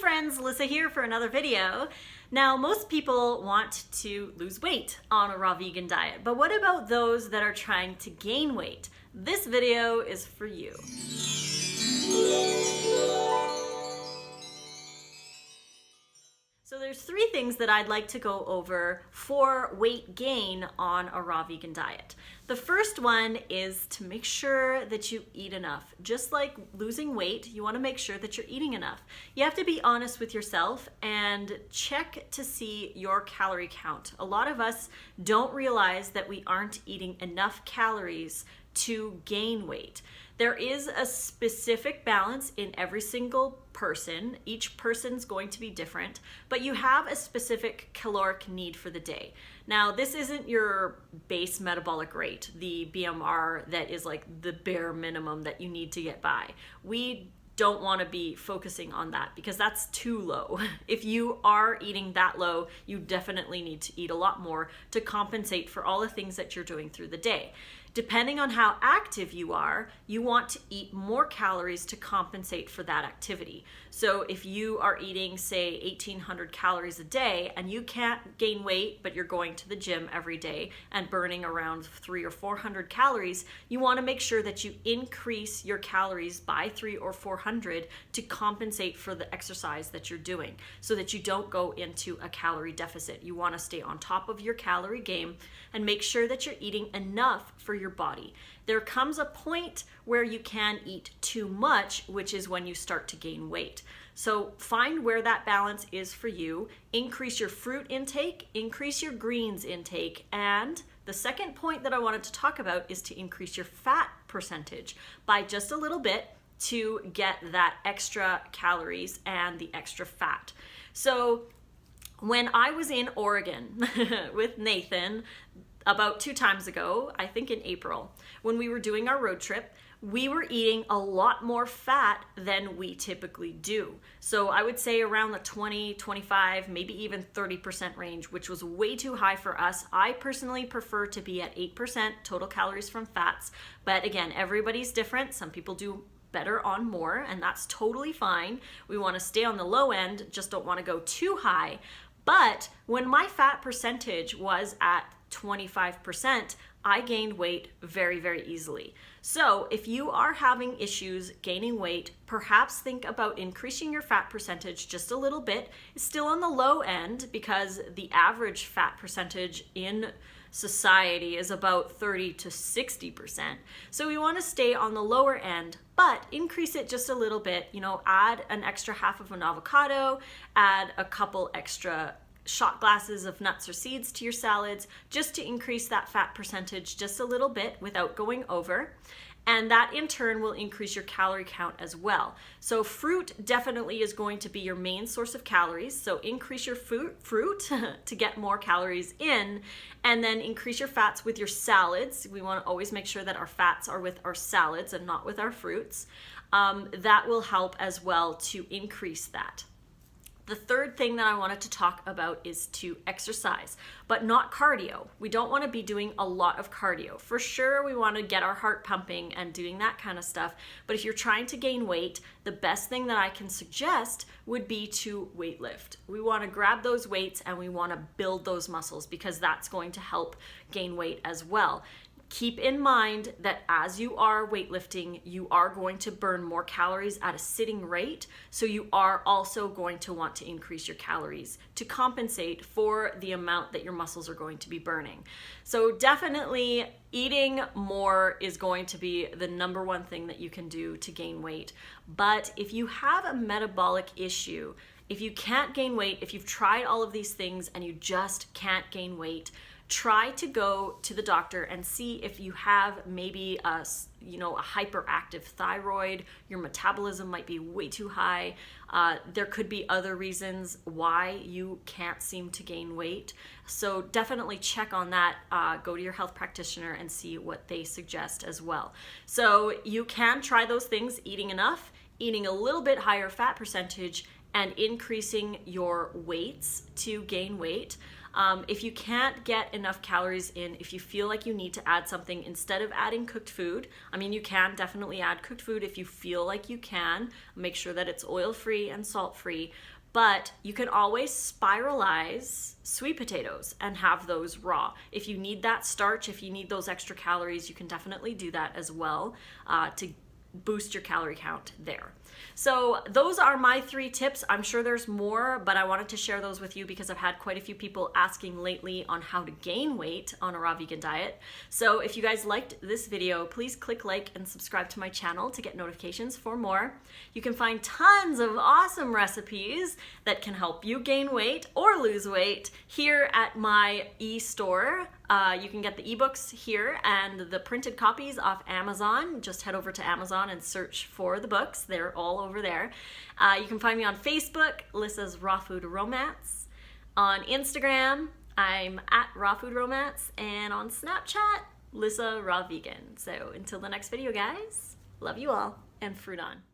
friends, Lissa here for another video. Now, most people want to lose weight on a raw vegan diet, but what about those that are trying to gain weight? This video is for you. So there's three things that I'd like to go over for weight gain on a raw vegan diet. The first one is to make sure that you eat enough. Just like losing weight, you want to make sure that you're eating enough. You have to be honest with yourself and check to see your calorie count. A lot of us don't realize that we aren't eating enough calories to gain weight. There is a specific balance in every single person. Each person's going to be different, but you have a specific caloric need for the day. Now, this isn't your base metabolic rate, the BMR that is like the bare minimum that you need to get by. We don't want to be focusing on that because that's too low. If you are eating that low, you definitely need to eat a lot more to compensate for all the things that you're doing through the day. Depending on how active you are, you want to eat more calories to compensate for that activity. So if you are eating, say, 1,800 calories a day and you can't gain weight, but you're going to the gym every day and burning around 300 or 400 calories, you want to make sure that you increase your calories by 300 or 400 to compensate for the exercise that you're doing so that you don't go into a calorie deficit. You want to stay on top of your calorie game and make sure that you're eating enough for your body. There comes a point where you can eat too much, which is when you start to gain weight. So find where that balance is for you. Increase your fruit intake, increase your greens intake, and the second point that I wanted to talk about is to increase your fat percentage by just a little bit to get that extra calories and the extra fat. So when I was in Oregon with Nathan, about 2 times ago, I think in April, when we were doing our road trip, we were eating a lot more fat than we typically do. So I would say around the 20, 25, maybe even 30% range, which was way too high for us. I personally prefer to be at 8% total calories from fats. But again, everybody's different. Some people do better on more, and that's totally fine. We want to stay on the low end, just don't want to go too high. But when my fat percentage was at 25%, I gained weight very, very easily. So if you are having issues gaining weight, perhaps think about increasing your fat percentage just a little bit. It's still on the low end because the average fat percentage in society is about 30 to 60%. So we want to stay on the lower end, but increase it just a little bit. You know, add an extra half of an avocado, add a couple extra shot glasses of nuts or seeds to your salads just to increase that fat percentage just a little bit without going over. And that in turn will increase your calorie count as well. So fruit definitely is going to be your main source of calories. So increase your fruit to get more calories in, and then increase your fats with your salads. We want to always make sure that our fats are with our salads and not with our fruits. That will help as well to increase that. The third thing that I wanted to talk about is to exercise, but not cardio. We don't want to be doing a lot of cardio. For sure, we want to get our heart pumping and doing that kind of stuff. But if you're trying to gain weight, the best thing that I can suggest would be to weight lift. We want to grab those weights and we want to build those muscles because that's going to help gain weight as well. Keep in mind that as you are weightlifting, you are going to burn more calories at a sitting rate. So you are also going to want to increase your calories to compensate for the amount that your muscles are going to be burning. So definitely eating more is going to be the number one thing that you can do to gain weight. But if you have a metabolic issue, if you can't gain weight, if you've tried all of these things and you just can't gain weight, try to go to the doctor and see if you have maybe a hyperactive thyroid. Your metabolism might be way too high. There could be other reasons why you can't seem to gain weight. So definitely check on that. Go to your health practitioner and see what they suggest as well. So you can try those things: eating enough, eating a little bit higher fat percentage, and increasing your weights to gain weight. If you can't get enough calories in, if you feel like you need to add something instead of adding cooked food, I mean, you can definitely add cooked food if you feel like you can. Make sure that it's oil-free and salt-free. But you can always spiralize sweet potatoes and have those raw. If you need that starch, if you need those extra calories, you can definitely do that as well to boost your calorie count there. So those are my 3 tips. I'm sure there's more, but I wanted to share those with you because I've had quite a few people asking lately on how to gain weight on a raw vegan diet. So if you guys liked this video, please click like and subscribe to my channel to get notifications for more. You can find tons of awesome recipes that can help you gain weight or lose weight here at my e-store. You can get the ebooks here and the printed copies off Amazon. Just head over to Amazon and search for the books. They're all over there. You can find me on Facebook, Lissa's Raw Food Romance. On Instagram, I'm at Raw Food Romance. And on Snapchat, Lissa Raw Vegan. So until the next video, guys, love you all and fruit on.